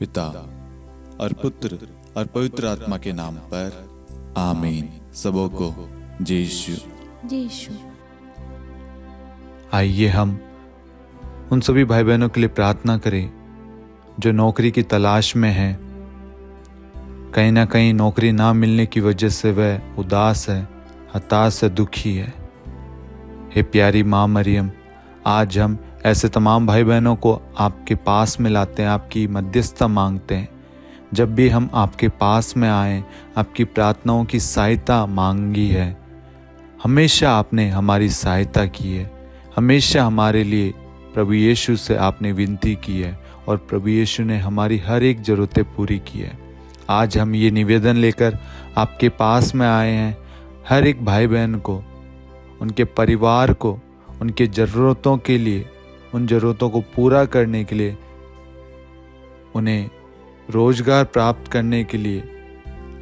पिता और पुत्र और पवित्र आत्मा के नाम पर आमीन। सबों को जय यीशु। जय यीशु। आइए हम उन सभी भाई बहनों के लिए प्रार्थना करें जो नौकरी की तलाश में हैं। कहीं ना कहीं नौकरी ना मिलने की वजह से वह उदास है, हताश है, दुखी है। हे प्यारी माँ मरियम, आज हम ऐसे तमाम भाई बहनों को आपके पास में लाते हैं, आपकी मध्यस्थता मांगते हैं। जब भी हम आपके पास में आए, आपकी प्रार्थनाओं की सहायता मांगी है, हमेशा आपने हमारी सहायता की है, हमेशा हमारे लिए प्रभु यीशु से आपने विनती की है और प्रभु यीशु ने हमारी हर एक ज़रूरतें पूरी की है। आज हम ये निवेदन लेकर आपके पास में आए हैं। हर एक भाई बहन को, उनके परिवार को, उनके ज़रूरतों के लिए, उन ज़रूरतों को पूरा करने के लिए, उन्हें रोजगार प्राप्त करने के लिए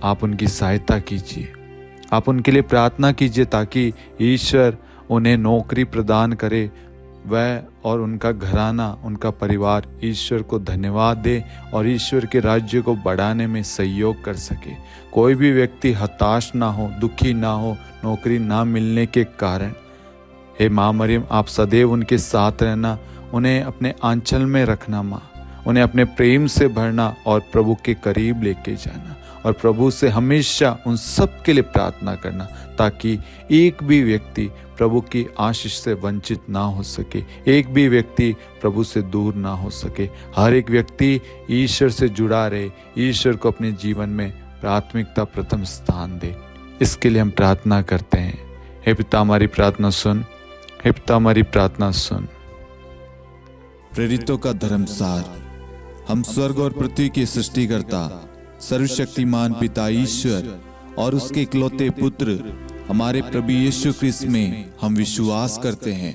आप उनकी सहायता कीजिए। आप उनके लिए प्रार्थना कीजिए ताकि ईश्वर उन्हें नौकरी प्रदान करे, वह और उनका घराना, उनका परिवार ईश्वर को धन्यवाद दे और ईश्वर के राज्य को बढ़ाने में सहयोग कर सके। कोई भी व्यक्ति हताश ना हो, दुखी ना हो नौकरी ना मिलने के कारण। हे माँ मरियम, आप सदैव उनके साथ रहना, उन्हें अपने आंचल में रखना माँ, उन्हें अपने प्रेम से भरना और प्रभु के करीब लेके जाना और प्रभु से हमेशा उन सब के लिए प्रार्थना करना ताकि एक भी व्यक्ति प्रभु की आशीष से वंचित ना हो सके, एक भी व्यक्ति प्रभु से दूर ना हो सके। हर एक व्यक्ति ईश्वर से जुड़ा रहे, ईश्वर को अपने जीवन में प्राथमिकता, प्रथम स्थान दे। इसके लिए हम प्रार्थना करते हैं। हे पिता, हमारी प्रार्थना सुन। हे पिता, हमारी प्रार्थना सुन। प्रेरितों का धर्मसार। हम स्वर्ग और पृथ्वी के सृष्टिकर्ता सर्वशक्तिमान पिता ईश्वर और उसके इकलौते पुत्र हमारे प्रभु यीशु क्रिस्त में हम विश्वास करते हैं,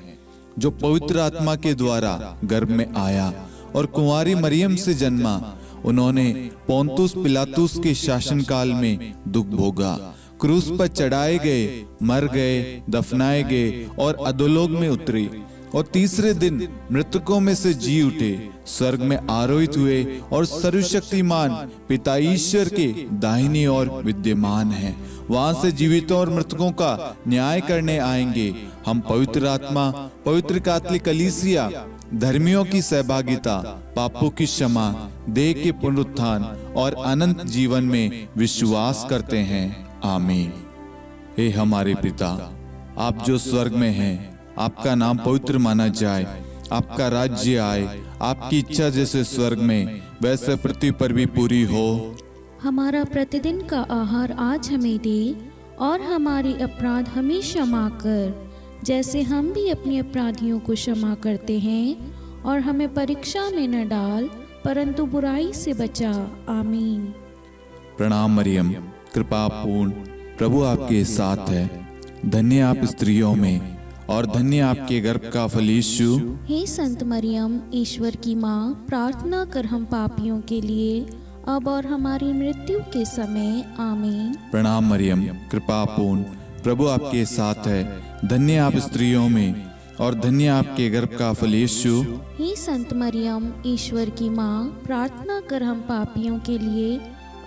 जो पवित्र आत्मा के द्वारा गर्भ में आया और कुंवारी मरियम से जन्मा। उन्होंने पोंतुस पिलातुस के शासनकाल में दुख भोगा, क्रूस पर चढ़ाए गए, मर गए, दफनाए गए और अधोलोक में उतरे और तीसरे दिन मृतकों में से जी उठे, स्वर्ग में आरोहित हुए और सर्वशक्तिमान पिता ईश्वर के दाहिनी ओर विद्यमान हैं। वहां से जीवितों और मृतकों का न्याय करने आएंगे। हम पवित्र आत्मा, पवित्र कैथोलिक कलीसिया, धर्मियों की सहभागिता, पापों की क्षमा, देह के पुनरुत्थान और अनंत जीवन में विश्वास करते हैं। आमीन। हे हमारे पिता, आप जो स्वर्ग में हैं, आपका नाम पवित्र माना जाए, आपका राज्य आए, आपकी इच्छा जैसे स्वर्ग में वैसे पृथ्वी पर भी पूरी हो। हमारा प्रतिदिन का आहार आज हमें दे और हमारे अपराध हमें क्षमा कर, जैसे हम भी अपने अपराधियों को क्षमा करते हैं, और हमें परीक्षा में न डाल परंतु बुराई से बचा। आमीन। प्रणाम मरियम, कृपा पूर्ण, प्रभु आपके साथ है। धन्य आप स्त्रियों में और धन्य आपके गर्भ का फल यीशु। हे संत मरियम, ईश्वर की माँ, प्रार्थना कर हम पापियों के लिए अब और हमारी मृत्यु के समय। आमीन। प्रणाम मरियम, कृपा पूर्ण, प्रभु आपके साथ है। धन्य आप स्त्रियों में और धन्य आपके गर्भ का फल यीशु। हे संत मरियम, ईश्वर की माँ, प्रार्थना कर हम पापियों के लिए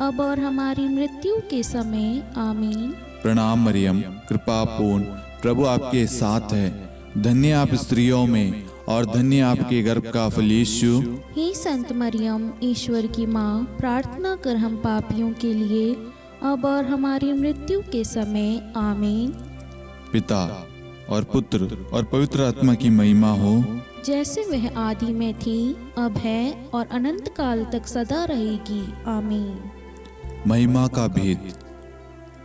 अब और हमारी मृत्यु के समय। आमीन। प्रणाम मरियम, कृपा पूर्ण, प्रभु आपके साथ है। धन्य आप स्त्रियों में और धन्य आपके गर्भ का फल यीशु। हे संत मरियम, ईश्वर की माँ, प्रार्थना कर हम पापियों के लिए अब और हमारी मृत्यु के समय। आमीन। पिता और पुत्र और पवित्र आत्मा की महिमा हो, जैसे वह आदि में थी, अब है और अनंत काल तक सदा रहेगी। आमीन। महिमा का भेद।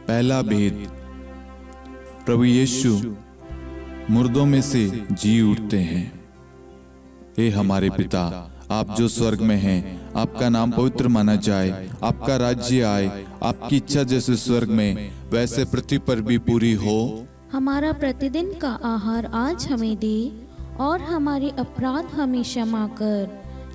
पहला भेद, प्रभु यीशु मुर्दों में से जी उठते हैं। हे हमारे पिता, आप जो स्वर्ग में हैं, आपका नाम पवित्र माना जाए, आपका राज्य आए, आपकी इच्छा जैसे स्वर्ग में वैसे पृथ्वी पर भी पूरी हो। हमारा प्रतिदिन का आहार आज हमें दे और हमारे अपराध हमें क्षमा कर,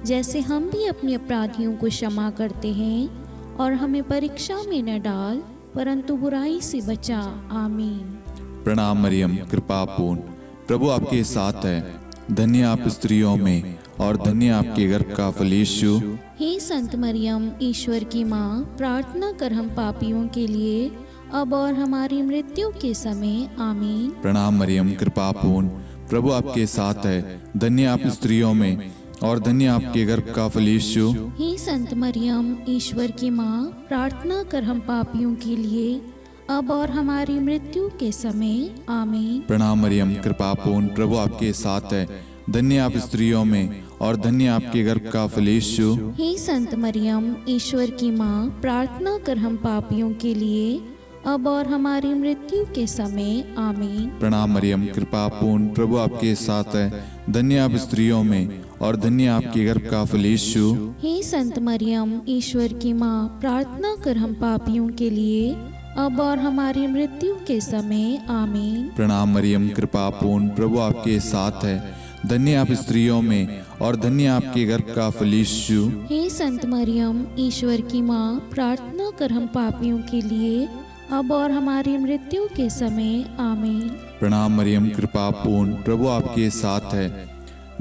जैसे हम भी अपने अपराधियों को क्षमा करते हैं, और हमें परीक्षा में न डाल परंतु बुराई से बचा। आमीन। प्रणाम मरियम, कृपा पूर्ण, प्रभु आपके साथ है। धन्य आप स्त्रियों में और धन्य आपके गर्भ का फल यीशु। हे संत मरियम, ईश्वर की माँ, प्रार्थना कर हम पापियों के लिए अब और हमारी मृत्यु के समय आमीन। प्रणाम मरियम, कृपा पूर्ण, प्रभु आपके साथ है, धन्य आप स्त्रियों में और धन्य आपके गर्भ का फल यीशु। हे संत मरियम, ईश्वर की माँ, प्रार्थना कर हम पापियों के लिए अब और हमारी मृत्यु के समय आमीन। प्रणाम मरियम, कृपा पूर्ण, प्रभु आपके साथ है, धन्य आप स्त्रियों में और धन्य आपके गर्भ का फल यीशु। हे संत मरियम, ईश्वर की माँ, प्रार्थना कर हम पापियों के लिए अब और हमारी मृत्यु के समय आमीन। प्रणाम मरियम, कृपा पूर्ण, प्रभु आपके साथ है, धन्य आप स्त्रियों में और धन्य आपके गर्भ का फल यीशु। हे संत मरियम, ईश्वर की माँ, प्रार्थना कर हम पापियों के लिए अब और हमारी मृत्यु के समय आमीन। प्रणाम मरियम, कृपा पूर्ण, प्रभु आपके साथ है, धन्य आप स्त्रियों में और धन्य आपके गर्भ का फल यीशु। हे संत मरियम, ईश्वर की माँ, प्रार्थना कर हम पापियों के लिए अब और हमारी मृत्यु के समय आमीन। प्रणाम मरियम, कृपा पूर्ण, प्रभु आपके साथ है,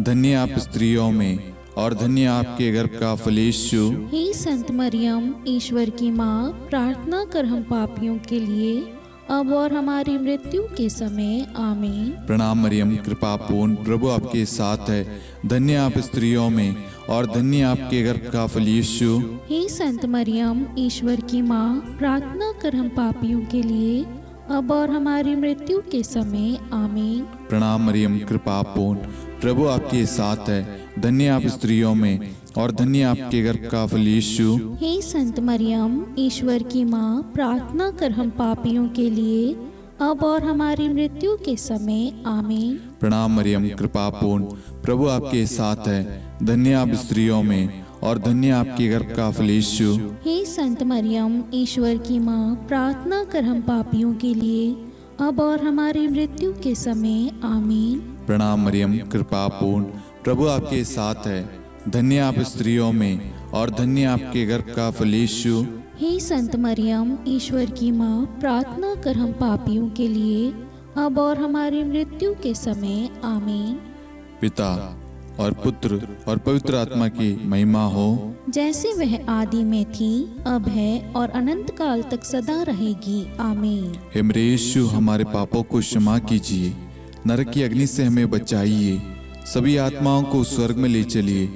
धन्य आप स्त्रियों में और धन्य आपके गर्भ का फल यीशु। हे संत मरियम, ईश्वर की माँ, प्रार्थना कर हम पापियों के लिए अब और हमारी मृत्यु के समय आमीन। प्रणाम मरियम, कृपा पूर्ण, प्रभु आपके साथ है, धन्य आप स्त्रियों में और धन्य आपके गर्भ का फल यीशु। हे संत मरियम, ईश्वर की माँ, प्रार्थना कर हम पापियों के लिए अब और हमारी मृत्यु के समय आमीन। प्रणाम मरियम, कृपा पूर्ण, प्रभु आपके साथ है, धन्य आप स्त्रियों में और धन्य आपके गर्भ का फल यीशु। हे संत मरियम, ईश्वर की माँ, प्रार्थना कर हम पापियों के लिए अब और हमारी मृत्यु के समय आमीन। प्रणाम मरियम, कृपा पूर्ण, प्रभु आपके साथ है, धन्य आप स्त्रियों में और धन्य आपके गर्भ का फल यीशु। हे संत मरियम, ईश्वर की माँ, प्रार्थना कर हम पापियों के लिए अब और हमारी मृत्यु के समय आमीन। प्रणाम मरियम, कृपा पूर्ण, प्रभु आपके साथ है, धन्य आप स्त्रियों में और धन्य आपके गर्भ का फल यीशु। हे संत मरियम, ईश्वर की माँ, प्रार्थना कर हम पापियों के लिए अब और हमारी मृत्यु के समय आमीन। पिता और पुत्र और पवित्र आत्मा की महिमा हो, जैसे वह आदि में थी, अब है और अनंत काल तक सदा रहेगी आमीन। हे मेरे यीशु, हमारे पापों को क्षमा कीजिए, नरक की अग्नि से हमें बचाइए, सभी आत्माओं को स्वर्ग में ले चलिए,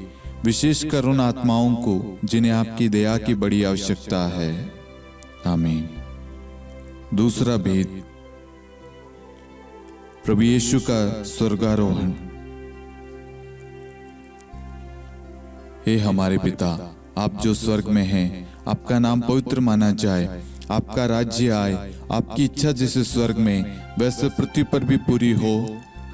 विशेषकर उन आत्माओं को जिन्हें आपकी दया की बड़ी आवश्यकता है। आमीन। दूसरा भेद, प्रभु यीशु का स्वर्गारोहण। हे हमारे पिता, आप जो स्वर्ग में हैं, आपका नाम पवित्र माना जाए, आपका राज्य आए, आपकी इच्छा जैसे स्वर्ग में वैसे पृथ्वी पर भी पूरी हो।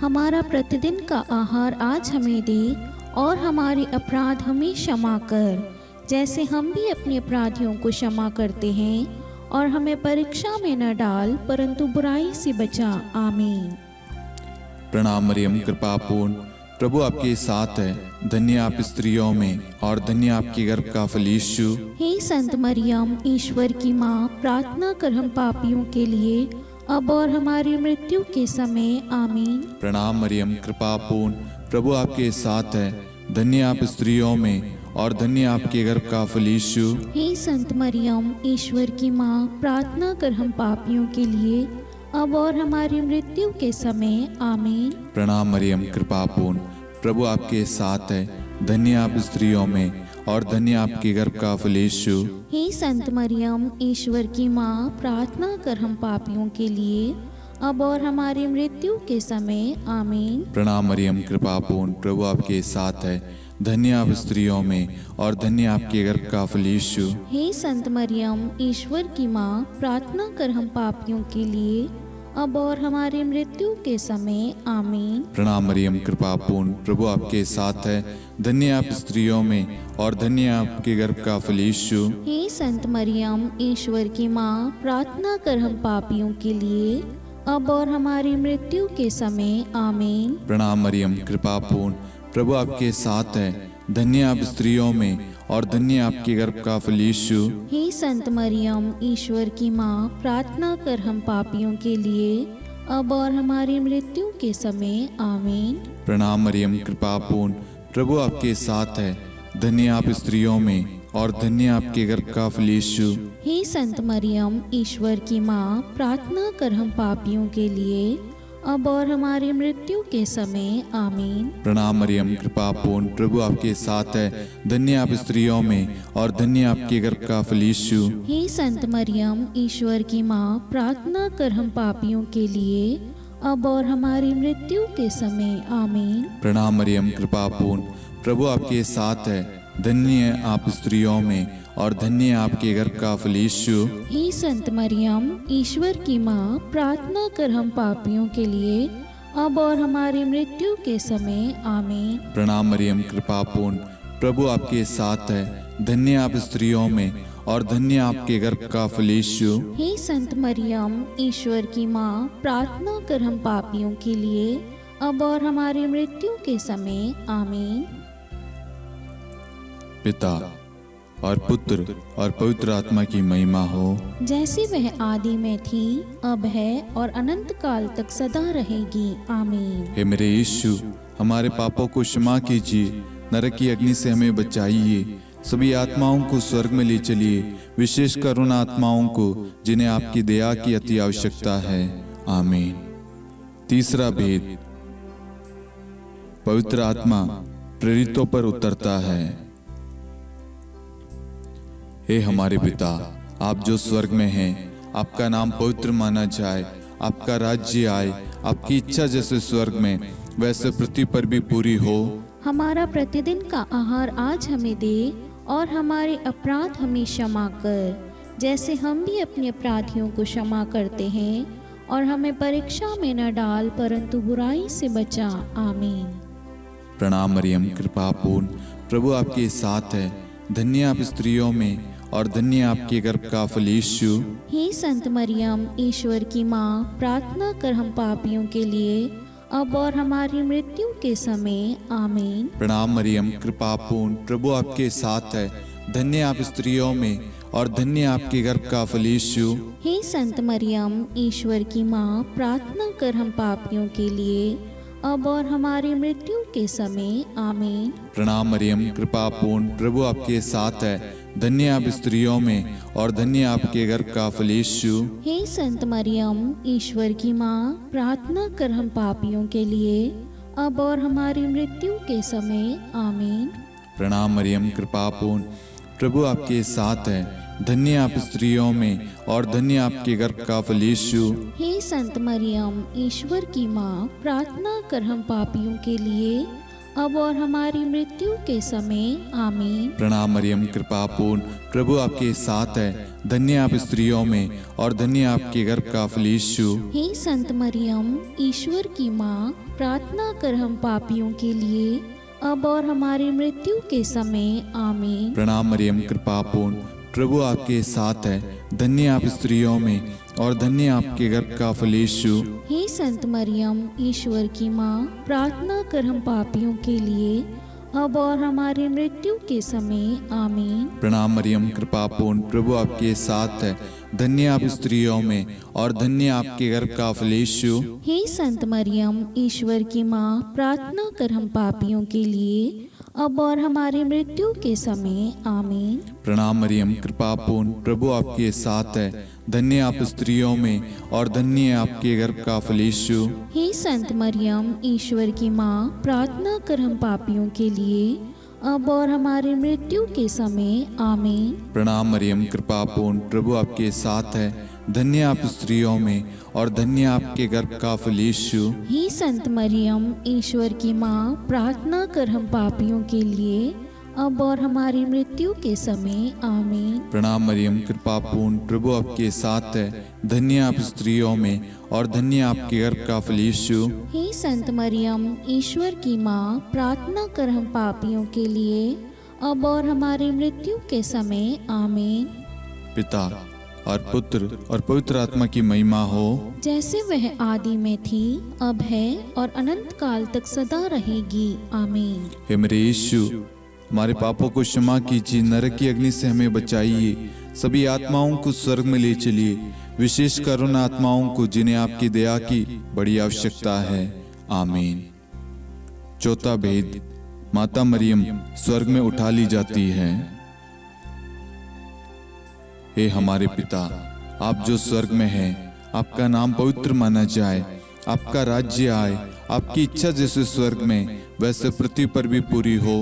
हमारा प्रतिदिन का आहार आज हमें दे और हमारे अपराध हमें क्षमा कर, जैसे हम भी अपने अपराधियों को क्षमा करते हैं, और हमें परीक्षा में न डाल परंतु बुराई से बचा आमीन। प्रणाम मरियम, कृपा पूर्ण, प्रभु आपके साथ है, धन्य आप स्त्रियों में और धन्य आपके गर्भ का फल यीशु। हे संत मरियम, ईश्वर की माँ, प्रार्थना कर हम पापियों के लिए अब और हमारी मृत्यु के समय आमीन। प्रणाम मरियम, कृपा पूर्ण, प्रभु आपके साथ है, धन्य आप स्त्रियों में और धन्य आपके गर्भ का फल यीशु। हे संत मरियम, ईश्वर की माँ, प्रार्थना कर हम पापियों के लिए अब और हमारी मृत्यु के समय आमीन। प्रणाम मरियम, कृपा पूर्ण, प्रभु आपके साथ है, धन्य आप स्त्रियों में और धन्य आपके गर्भ का फल यीशु। हे संत मरियम, ईश्वर की माँ, प्रार्थना कर हम पापियों के लिए अब और हमारी मृत्यु के समय आमीन। प्रणाम मरियम, कृपा पूर्ण, प्रभु आपके साथ है, धन्य आप स्त्रियों में और धन्य आपके गर्भ का फल यीशु। हे संत मरियम, ईश्वर की माँ, प्रार्थना कर हम पापियों के लिए अब और हमारी मृत्यु के समय आमीन। प्रणाम मरियम, कृपा पूर्ण, प्रभु आपके साथ है, धन्य आप स्त्रियों में और धन्य आपके गर्भ का फल यीशु। हे संत मरियम, ईश्वर की माँ, प्रार्थना कर हम पापियों के लिए अब और हमारी मृत्यु के समय आमीन। प्रणाम मरियम, कृपा पूर्ण, प्रभु आपके साथ है, धन्य आप स्त्रियों में और धन्य आपके गर्भ का फल यीशु। हे संत मरियम, ईश्वर की माँ, प्रार्थना कर हम पापियों के लिए अब और हमारी मृत्यु के समय आमीन। प्रणाम मरियम, कृपा पूर्ण, प्रभु आपके साथ है, धन्य आप स्त्रियों में और धन्य आपके गर्भ का फल यीशु। हे संत मरियम, ईश्वर की माँ, प्रार्थना कर हम पापियों के लिए, अब और हमारी मृत्यु के समय, आमीन। प्रणाम मरियम, कृपा पूर्ण, प्रभु आपके साथ है, धन्य आप स्त्रियों में और धन्य आपके गर्भ का फल यीशु। हे संत मरियम, ईश्वर की माँ, प्रार्थना कर हम पापियों के लिए, अब और हमारी मृत्यु के समय, आमीन। प्रणाम मरियम, कृपा पूर्ण, प्रभु आपके साथ है, धन्य आप स्त्रियों में और धन्य आपके गर्भ का फल यीशु। हे संत मरियम, ईश्वर की माँ, प्रार्थना कर हम पापियों के लिए, अब और हमारी मृत्यु के समय, आमीन। प्रणाम मरियम, कृपा पूर्ण, प्रभु आपके साथ है, धन्य आप स्त्रियों में और धन्य आपके गर्भ का फल यीशु। हे संत मरियम, ईश्वर की माँ, प्रार्थना कर हम पापियों के लिए, अब और हमारी मृत्यु के समय, आमीन। पिता और पुत्र और पवित्र आत्मा की महिमा हो, जैसे वह आदि में थी, अब है और अनंत काल तक सदा रहेगी, आमीन। हे मेरे यीशु, हमारे पापों को क्षमा कीजिए, नरक की अग्नि से हमें बचाइए, सभी आत्माओं को स्वर्ग में ले चलिए, विशेषकर उन आत्माओं को जिन्हें आपकी दया की अति आवश्यकता है, आमीन। तीसरा भेद, पवित्र आत्मा प्रेरितों पर उतरता है। हे हमारे पिता, आप जो स्वर्ग में हैं, आपका नाम पवित्र माना जाए, आपका राज्य आए, आपकी इच्छा जैसे स्वर्ग में वैसे पृथ्वी पर भी पूरी हो। हमारा प्रतिदिन का आहार आज हमें दे, और हमारे अपराध हमें क्षमा कर, जैसे हम भी अपने अपराधियों को क्षमा करते हैं, और हमें परीक्षा में न डाल, परंतु बुराई से बचा, आमीन। प्रणाम मरियम, कृपा पूर्ण, प्रभु आपके साथ है, धन्य आप स्त्रियों में और धन्य आपके गर्भ का फल यीशु। हे संत मरियम, ईश्वर की माँ, प्रार्थना कर हम पापियों के लिए, अब और हमारी मृत्यु के समय, आमीन। प्रणाम मरियम, कृपा पूर्ण, प्रभु आपके साथ है, धन्य आप स्त्रियों में और धन्य आपके गर्भ का फल यीशु। हे संत मरियम, ईश्वर की माँ, प्रार्थना कर हम पापियों के लिए, अब और हमारी मृत्यु के समय, आमीन। प्रणाम मरियम, कृपा पूर्ण, प्रभु आपके साथ है, धन्य आप स्त्रियों में और धन्य आपके गर्भ का फल यीशु। हे संत मरियम, ईश्वर की माँ, प्रार्थना कर हम पापियों के लिए, अब और हमारी मृत्यु के समय, आमीन। प्रणाम मरियम, कृपा पूर्ण, प्रभु आपके साथ है, धन्य आप स्त्रियों में और धन्य आपके गर्भ का फल यीशु। हे संत मरियम, ईश्वर की माँ, प्रार्थना कर हम पापियों के लिए, अब और हमारी मृत्यु के समय, आमीन। प्रणाम मरियम, कृपा पूर्ण, प्रभु आपके साथ है, धन्य आप स्त्रियों में और धन्य आपके गर्भ का फल यीशु। हे संत मरियम, ईश्वर की माँ, प्रार्थना कर हम पापियों के लिए, अब और हमारी मृत्यु के समय, आमीन। प्रणाम मरियम, कृपा पूर्ण, प्रभु आपके साथ है, धन्य आप स्त्रियों में और धन्य आपके गर्भ का फल यीशु। हे संत मरियम, ईश्वर की माँ, प्रार्थना कर हम पापियों के लिए, अब और हमारी मृत्यु के समय, आमीन। प्रणाम मरियम, कृपा पूर्ण, प्रभु आपके साथ है, धन्य आप स्त्रियों में और धन्य आपके गर्भ का फल यीशु। हे संत मरियम, ईश्वर की माँ, प्रार्थना कर हम पापियों के लिए, अब और हमारी मृत्यु के समय, आमीन। प्रणाम मरियम, कृपा पूर्ण, प्रभु आपके साथ है, धन्य आप स्त्रियों में और धन्य आपके गर्भ का फल यीशु। हे संत मरियम, ईश्वर की माँ, प्रार्थना कर हम पापियों के लिए, अब और हमारी मृत्यु के समय, आमीन। प्रणाम मरियम, कृपा पूर्ण, प्रभु आपके साथ है, धन्य आप स्त्रियों में और धन्य आपके गर्भ का फल यीशु। हे संत मरियम, ईश्वर की माँ, प्रार्थना कर हम पापियों के लिए, अब और हमारी मृत्यु के समय, आमीन। प्रणाम मरियम, कृपा पूर्ण, प्रभु आपके साथ है, धन्य आप स्त्रियों में और धन्य आपके गर्भ का फल यीशु। हे संत मरियम, ईश्वर की माँ, प्रार्थना कर हम पापियों के लिए, अब और हमारी मृत्यु के समय, आमीन। पिता और पुत्र और पवित्र आत्मा की महिमा हो, जैसे वह आदि में थी, अब है और अनंत काल तक सदा रहेगी, आमीन। हे मेरे यीशु, हमारे पापों को क्षमा कीजिए, नरक की अग्नि से हमें बचाइए, सभी आत्माओं को स्वर्ग में ले चलिए, विशेषकर उन आत्माओं को जिन्हें आपकी दया की बड़ी आवश्यकता है, आमीन। चौथा भेद, माता मरियम स्वर्ग में उठा ली जाती है। हे हमारे पिता, आप जो स्वर्ग में हैं, आपका नाम पवित्र माना जाए, आपका राज्य आए, आपकी इच्छा जैसे स्वर्ग में वैसे पृथ्वी पर भी पूरी हो।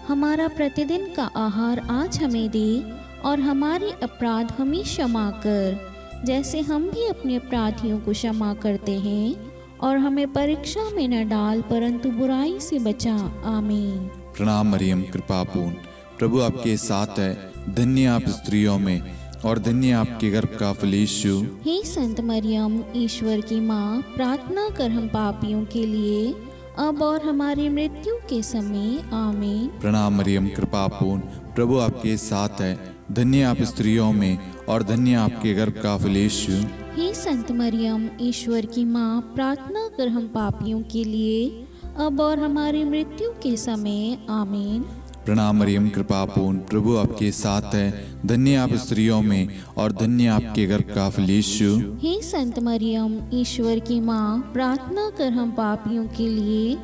हमारा प्रतिदिन का आहार आज हमें दे, और हमारे अपराध हमें क्षमा कर, जैसे हम भी अपने अपराधियों को क्षमा करते हैं। और हमें परीक्षा में न डाल, परंतु बुराई से बचा। आमीन। प्रणाम मरियम, कृपापूर्ण, प्रभु आपके साथ है, धन्य आप स्त्रियों में और धन्य आपके गर्भ का फल यीशु। हे संत मरियम, ईश्वर की माँ, प्रार्थना कर हम पापियों के लिए, अब और हमारी मृत्यु के समय। आमीन। प्रणाम मरियम, कृपापूर्ण, प्रभु आपके साथ है, धन्य आप स्त्रियों में और धन्य आपके गर्भ का फल यीशु। हे संत मरियम, ईश्वर की माँ, प्रार्थना कर हम पापियों के लिए, अब और हमारी मृत्यु के समय। आमीन। प्रणाम मरियम, कृपापूर्ण, प्रभु आपके साथ है, धन्य आप स्त्रियों में और धन्य आपके गर्भ का फल यीशु। हे संत मरियम, ईश्वर की माँ, प्रार्थना कर हम पापियों के लिए,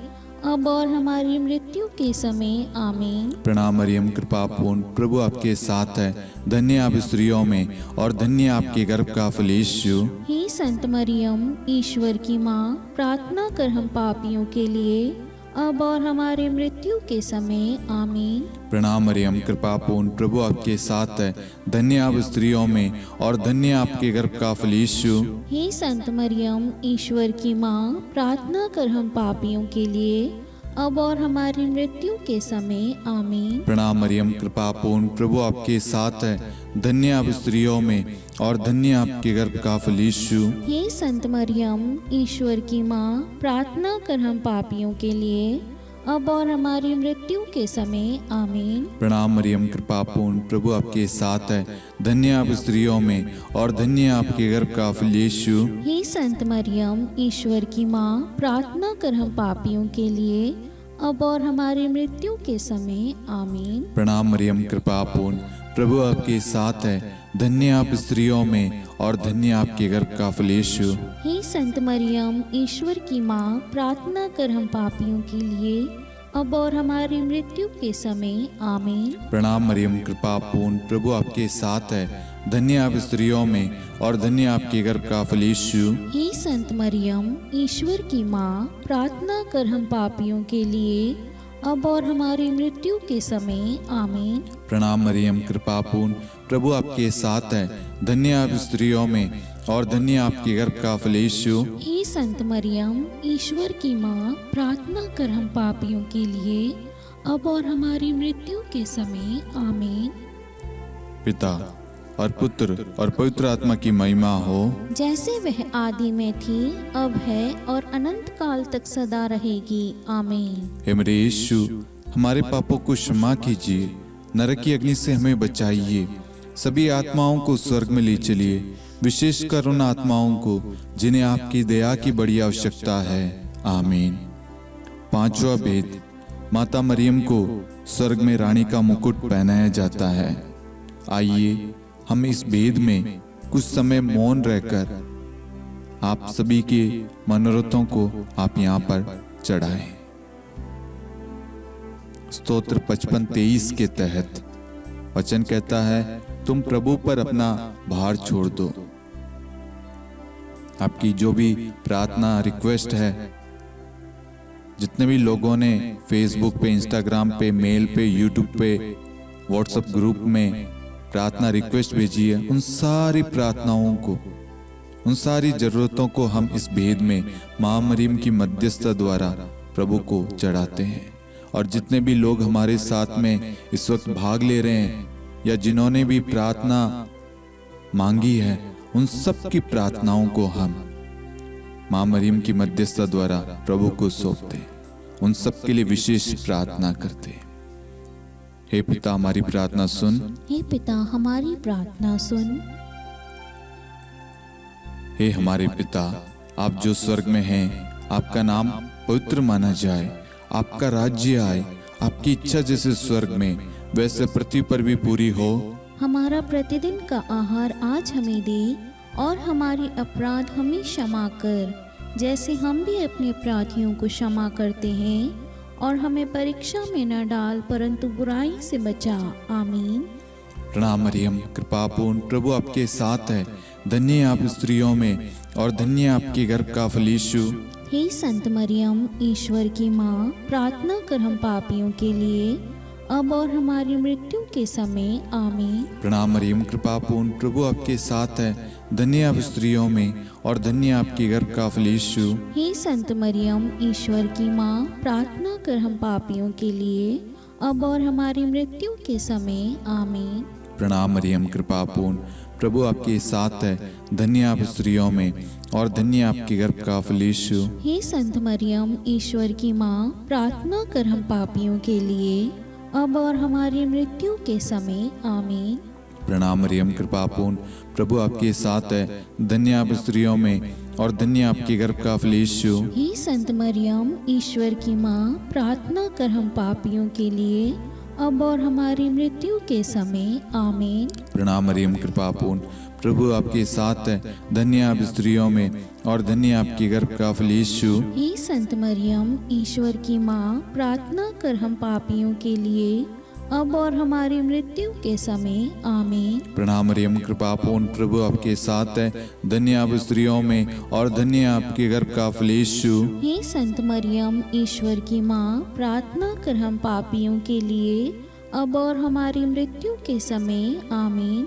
अब और हमारी मृत्यु के समय। आमीन। प्रणाम मरियम, कृपापूर्ण, प्रभु आपके साथ है, धन्य आप स्त्रियों में और धन्य आपके गर्भ का फल यीशु। हे संत मरियम, ईश्वर की माँ, प्रार्थना कर हम पापियों के लिए, अब और हमारी मृत्यु के समय। आमीन। प्रणाम मरियम, कृपापूर्ण, प्रभु आपके साथ है, धन्य आप स्त्रियों में और धन्य आपके गर्भ का फल यीशु। हे संत मरियम, ईश्वर की माँ, प्रार्थना कर हम पापियों के लिए, अब और हमारी मृत्यु के समय। आमीन। प्रणाम मरियम, कृपापूर्ण, प्रभु आपके साथ है, धन्य आप स्त्रियों में और धन्य आपके गर्भ का फल यीशु। हे संत मरियम, ईश्वर की माँ, प्रार्थना कर हम पापियों के लिए, अब और हमारी मृत्यु के समय। आमीन। प्रणाम मरियम, कृपापूर्ण, प्रभु आपके साथ है, धन्य आप स्त्रियों में और धन्य आपके गर्भ का फल यीशु। हे संत मरियम, ईश्वर की माँ, प्रार्थना कर हम पापियों के लिए, अब और हमारी मृत्यु के समय। आमीन। प्रणाम मरियम, कृपापूर्ण, प्रभु आपके साथ है, धन्य आप स्त्रियों में और धन्य आपके गर्भ का फल यीशु। हे संत मरियम, ईश्वर की माँ, प्रार्थना कर हम पापियों के लिए, अब और हमारी मृत्यु के समय। आमीन। प्रणाम मरियम, कृपापूर्ण, प्रभु आपके साथ है, धन्य आप स्त्रियों में और धन्य आपके गर्भ का फल यीशु। हे संत मरियम, ईश्वर की माँ, प्रार्थना कर हम पापियों के लिए, अब और हमारी मृत्यु के समय। आमीन। प्रणाम मरियम, कृपापूर्ण, प्रभु आपके साथ है, धन्य आप स्त्रियों में और धन्य आपके गर्भ का फल यीशु। हे संत मरियम, ईश्वर की माँ, प्रार्थना कर हम पापियों के लिए, अब और हमारी मृत्यु के समय। आमीन। पिता और पुत्र और पवित्र आत्मा की महिमा हो, जैसे वह आदि में थी, अब है और अनंत काल तक सदा रहेगी। आमीन। हे मेरे यीशु, हमारे पापों को क्षमा कीजिए, नरक की अग्नि से हमें बचाइए, सभी आत्माओं को स्वर्ग में ले चलिए, विशेषकर उन आत्माओं को जिन्हें आपकी दया की बड़ी आवश्यकता है। आमीन। पांचवा भेद, माता मरियम को स्वर्ग में रानी का मुकुट पहनाया जाता है। आइए हम इस भेद में कुछ समय मौन रहकर आप सभी के मनोरथों को आप यहाँ पर चढ़ाएं। स्तोत्र 55:23 के तहत वचन कहता है, तुम प्रभु पर अपना भार छोड़ दो। आपकी जो भी प्रार्थना रिक्वेस्ट है, जितने भी लोगों ने फेसबुक पे, इंस्टाग्राम पे, मेल पे, यूट्यूब पे, व्हाट्सएप ग्रुप में प्रार्थना रिक्वेस्ट भेजी है, उन सारी प्रार्थनाओं को, उन सारी जरूरतों को हम इस भेद में मां मरियम की मध्यस्थता द्वारा प्रभु को चढ़ाते हैं। और जितने भी लोग हमारे साथ में इस वक्त भाग ले रहे हैं या जिन्होंने भी प्रार्थना मांगी है, उन सब की प्रार्थनाओं को हम मां मरियम की मध्यस्थता द्वारा प्रभु को सौंपते हैं, उन सब के लिए विशेष प्रार्थना करते हैं। हे पिता, हमारी प्रार्थना सुन। हे पिता, हमारी प्रार्थना सुन। हे हमारे पिता, आप जो स्वर्ग में हैं, आपका नाम पवित्र माना जाए, आपका राज्य आए, आपकी इच्छा जैसे स्वर्ग में वैसे पृथ्वी पर भी पूरी हो। हमारा प्रतिदिन का आहार आज हमें दे, और हमारे अपराध हमें क्षमा कर, जैसे हम भी अपने अपराधियों को क्षमा करते हैं। और हमें परीक्षा में न डाल, परंतु बुराई से बचा। आमीन। प्रणाम मरियम, कृपापूर्ण, प्रभु आपके साथ है। धन्य आप स्त्रियों में और धन्य आपके गर्भ का फल यीशु। हे संत मरियम, ईश्वर की माँ, प्रार्थना कर हम पापियों के लिए, अब और हमारी मृत्यु के समय। आमीन। प्रणाम मरियम, कृपापूर्ण, प्रभु आपके साथ है। धन्य आप स्त्रियों में और धन्य आपके गर्भ का फल यीशु। हे संत मरियम, ईश्वर की माँ, प्रार्थना कर हम पापियों के लिए, अब और हमारी मृत्यु के समय। आमीन। प्रणाम मरियम, कृपापूर्ण, प्रभु आपके साथ है। धन्य आप स्त्रियों में और धन्य आपके गर्भ का फल यीशु। हे संत मरियम, ईश्वर की माँ, प्रार्थना कर हम पापियों के लिए, अब और हमारी मृत्यु के समय। आमीन। प्रणाम मरियम, कृपापूर्ण, प्रभु आपके साथ है। धन्य आप स्त्रियों में और धन्य आपके गर्भ का फल यीशु। हे संत मरियम, ईश्वर की माँ, प्रार्थना कर हम पापियों के लिए, अब और हमारी मृत्यु के समय। आमीन। प्रणाम मरियम, कृपापूर्ण, प्रभु आपके साथ है। धन्य आप स्त्रियों में और धन्य आपके गर्भ का फल यीशु। हे संत मरियम, ईश्वर की माँ, प्रार्थना कर हम पापियों के लिए, अब और हमारी मृत्यु के समय। आमीन। प्रणाम मरियम, कृपापूर्ण, प्रभु आपके साथ है। धन्य आप स्त्रियों में और धन्य आपके गर्भ का फल यीशु। हे संत मरियम, ईश्वर की माँ, प्रार्थना कर हम पापियों के लिए, अब और हमारी मृत्यु के समय। आमीन।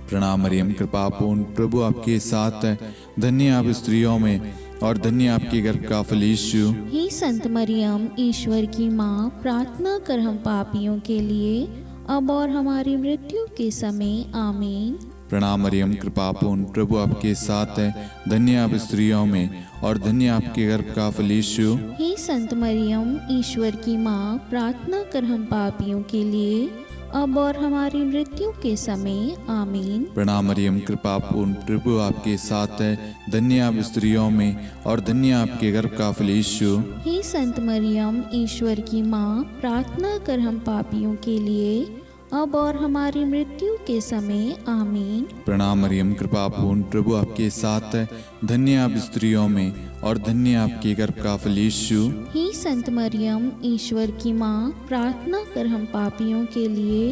प्रणाम मरियम, कृपापूर्ण, प्रभु आपके साथ है। धन्य आप स्त्रियों में और धन्य आपके गर्भ का फल यीशु। हे संत मरियम, ईश्वर की माँ, प्रार्थना कर हम पापियों के लिए, अब और हमारी मृत्यु के समय। आमीन। प्रणाम मरियम, कृपापूर्ण, प्रभु आपके साथ है। धन्य आप स्त्रियों में और धन्य आपके गर्भ का फल यीशु। हे संत मरियम, ईश्वर की माँ, प्रार्थना कर हम पापियों के लिए, अब और हमारी मृत्यु के समय। आमीन। प्रणाम मरियम, कृपापूर्ण, प्रभु आपके साथ है। धन्य आप स्त्रियों में और धन्य आपके गर्भ का फल यीशु। हे संत मरियम, ईश्वर की माँ, प्रार्थना कर हम पापियों के लिए, अब और हमारी मृत्यु के समय। आमीन। प्रणाम मरियम, कृपापूर्ण, प्रभु आपके साथ है। धन्य आप स्त्रियों में और धन्य आपके गर्भ का फल यीशु। हे संत मरियम, ईश्वर की माँ, प्रार्थना कर हम पापियों के लिए,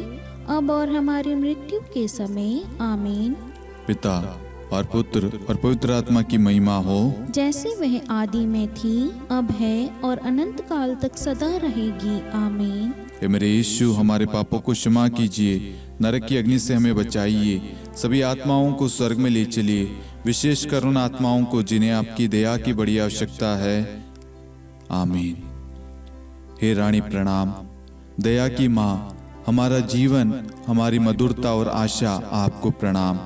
अब और हमारी मृत्यु के समय। आमीन। पिता और पुत्र और पवित्र आत्मा की महिमा हो, जैसे वह आदि में थी, अब है और अनंत काल तक सदा रहेगी। आमीन। हे मेरे यीशु, हमारे पापों को क्षमा कीजिए, नरक की अग्नि से हमें बचाइए, सभी आत्माओं को स्वर्ग में ले चलिए, विशेषकर उन आत्माओं को जिन्हें आपकी दया की बड़ी आवश्यकता है। आमीन। हे रानी प्रणाम, दया की माँ, हमारा जीवन, हमारी मधुरता और आशा आपको प्रणाम।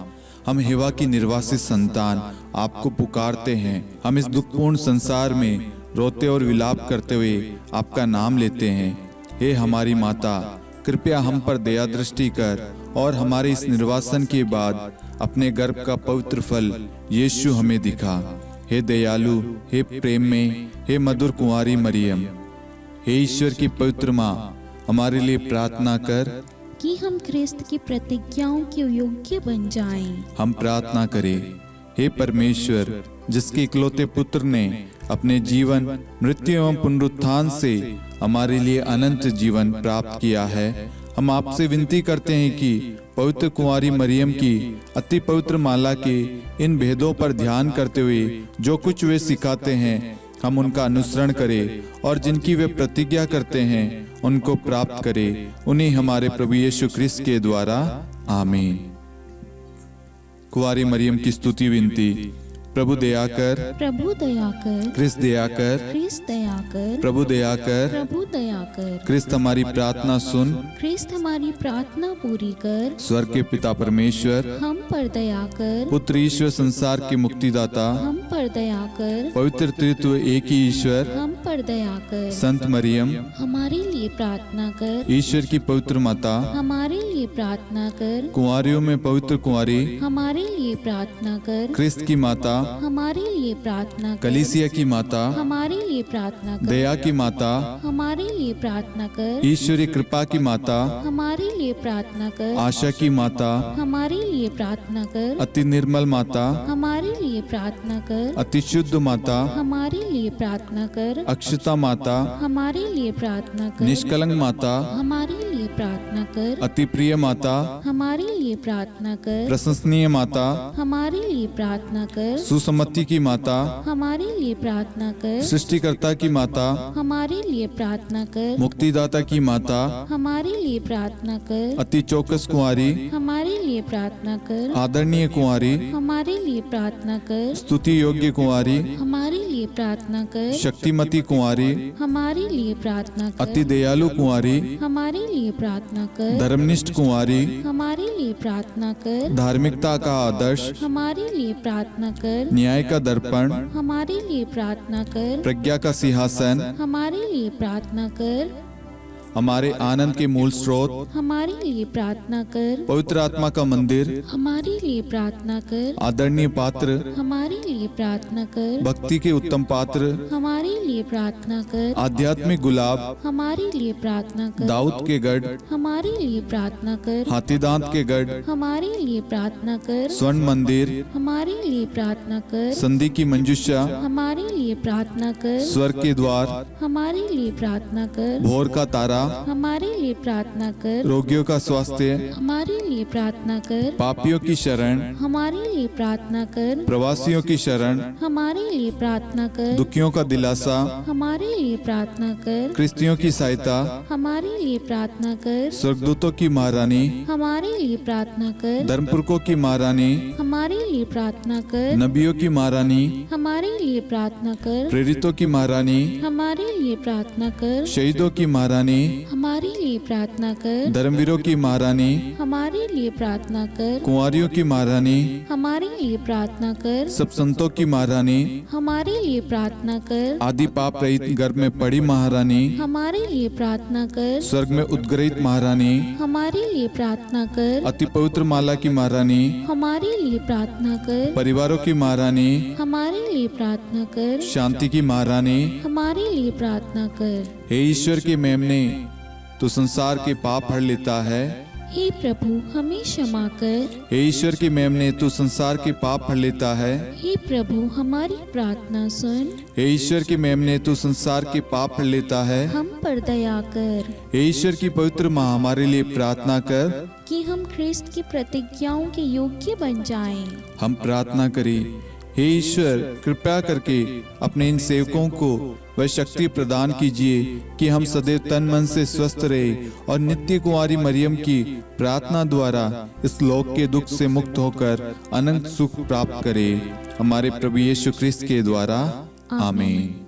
हम हेवा की निर्वासित संतान आपको पुकारते हैं। हम इस दुखपूर्ण संसार में रोते और विलाप करते हुए आपका नाम लेते हैं। हे हमारी माता, कृपया हम पर दया दृष्टि कर और हमारे इस निर्वासन के बाद अपने गर्भ का पवित्र फल यीशु हमें दिखा। हे दयालु, हे प्रेम में, हे मधुर कुंवारी मरियम, हे ईश्वर की पवित्र माँ, हमारे लिए प्रार्थना कर कि हम ख्रिस्त की प्रतिज्ञाओं के योग्य बन जाएं। हम प्रार्थना करें। हे परमेश्वर, जिसके इकलौते पुत्र ने अपने जीवन, मृत्यु एवं पुनरुत्थान से हमारे लिए अनंत जीवन प्राप्त किया है, हम आपसे विनती करते हैं कि पवित्र कुंवारी मरियम की अति पवित्र माला के इन भेदों पर ध्यान करते हुए जो कुछ वे सिखाते हैं, हम उनका अनुसरण करें और जिनकी वे प्रतिज्ञा करते हैं उनको प्राप्त करें। उन्हीं हमारे प्रभु यीशु ख्रिस्त के द्वारा। आमीन। कुंवारी मरियम की स्तुति विनती। प्रभु दया कर, प्रभु दया कर, ख्रिस्त दया कर, ख्रिस्त दया कर, प्रभु दया कर, प्रभु दया कर, ख्रिस्त हमारी प्रार्थना सुन। ख्रिस्त हमारी प्रार्थना पूरी कर, स्वर्ग के पिता परमेश्वर, हम पर दया कर, पुत्र ईश्वर संसार के मुक्तिदाता, हम पर दया कर, पवित्र त्रित्व एक ही ईश्वर, हम पर दया कर, संत मरियम, हमारे लिए प्रार्थना कर, ईश्वर की पवित्र माता, हमारे लिए प्रार्थना कर, कुंवारियों में पवित्र कुंवारी, हमारे लिए प्रार्थना कर, ख्रिस्त की माता, हमारे लिए प्रार्थना कर। कलीसिया की माता, हमारे लिए प्रार्थना कर। दया की माता, हमारे लिए प्रार्थना कर। ईश्वरीय कृपा की माता, हमारे लिए प्रार्थना कर। आशा की माता, हमारे लिए प्रार्थना कर। अति निर्मल माता, हमारे लिए प्रार्थना कर। अति शुद्ध माता, हमारे लिए प्रार्थना कर। अक्षता माता, हमारे लिए प्रार्थना कर। निष्कलंक माता, हमारे लिए प्रार्थना कर। अति प्रिय माता, हमारे लिए प्रार्थना कर। प्रशंसनीय माता, हमारे लिए प्रार्थना कर। सुसम्मति की माता, हमारे लिए प्रार्थना कर। सृष्टिकर्ता की माता, हमारे लिए प्रार्थना कर। मुक्तिदाता की माता, हमारे लिए प्रार्थना कर। अति चौकस कुंवारी, हमारे लिए प्रार्थना कर। आदरणीय कुंवारी, हमारे लिए प्रार्थना कर। स्तुति योग्य कुंवारी, हमारे लिए प्रार्थना कर। शक्तिमती कुंवारी, हमारे लिए प्रार्थना कर। अति दयालु कुंवारी, हमारे लिए प्रार्थना कर। धर्मनिष्ठ कुंवारी, हमारे लिए प्रार्थना कर। धार्मिकता का आदर्श, हमारे लिए प्रार्थना कर। न्याय का दर्पण, हमारे लिए प्रार्थना कर। प्रज्ञा का सिंहासन, हमारे लिए प्रार्थना कर। हमारे आनंद के मूल स्रोत, हमारे लिए प्रार्थना कर। पवित्र आत्मा का मंदिर, हमारे लिए प्रार्थना कर। आदरणीय पात्र, हमारे लिए प्रार्थना कर। भक्ति के उत्तम पात्र, हमारे लिए प्रार्थना कर। आध्यात्मिक गुलाब, हमारे लिए प्रार्थना कर। दाऊद के गढ़, हमारे लिए प्रार्थना कर। हाथीदांत के गढ़, हमारे लिए प्रार्थना कर। स्वर्ण मंदिर, हमारे लिए प्रार्थना कर। संधि की मंजूषा, हमारे लिए प्रार्थना कर। स्वर्ग के द्वार, हमारे लिए प्रार्थना कर। भोर का तारा, हमारे लिए प्रार्थना कर। रोगियों का स्वास्थ्य, हमारे लिए प्रार्थना कर। पापियों की शरण, हमारे लिए प्रार्थना कर। प्रवासियों की शरण, हमारे लिए प्रार्थना कर। दुखियों का दिलासा, हमारे लिए प्रार्थना कर। क्रिस्तियों की सहायता, हमारे लिए प्रार्थना कर। स्वर्गदूतों की महारानी, हमारे लिए प्रार्थना कर। धर्मपुरखों की महारानी, हमारे लिए प्रार्थना कर। नबियों की महारानी, हमारे लिए प्रार्थना कर। प्रेरितों की महारानी, हमारे लिए प्रार्थना कर। शहीदों की महारानी, हमारे लिए प्रार्थना कर। धर्मवीरों की महारानी, हमारे लिए प्रार्थना कर। कुंवारियों की महारानी, हमारे लिए प्रार्थना कर। सब संतों की महारानी, हमारे लिए प्रार्थना कर। आदि पाप रहित गर्भ में पड़ी महारानी, हमारे लिए प्रार्थना कर। स्वर्ग में उद्ग्रहित महारानी, हमारे लिए प्रार्थना कर। अति पवित्र माला की महारानी, हमारे लिए प्रार्थना कर। परिवारों की महारानी, हमारे लिए प्रार्थना कर। शांति की महारानी, हमारे लिए प्रार्थना कर। हे ईश्वर के मेमने, तू संसार के पाप हर लेता है। हे प्रभु हमें क्षमा कर। हे ईश्वर के मेमने, तू संसार के पाप हर लेता है। हे प्रभु हमारी प्रार्थना सुन। हे ईश्वर के मेमने, तू संसार के पाप हर लेता है। हम पर दया कर हे ईश्वर की पवित्र माँ, हमारे लिए प्रार्थना कर। कि हम ख्रिस्त की प्रतिज्ञाओं के योग्य बन जाएं। हम प्रार्थना करें, हे ईश्वर कृपया करके अपने इन सेवकों को वह शक्ति प्रदान कीजिए कि हम सदैव तन मन से स्वस्थ रहे और नित्य कुंवारी मरियम की प्रार्थना द्वारा इस लोक के दुख से मुक्त होकर अनंत सुख प्राप्त करें। हमारे प्रभु यीशु ख्रिस्त के द्वारा आमीन।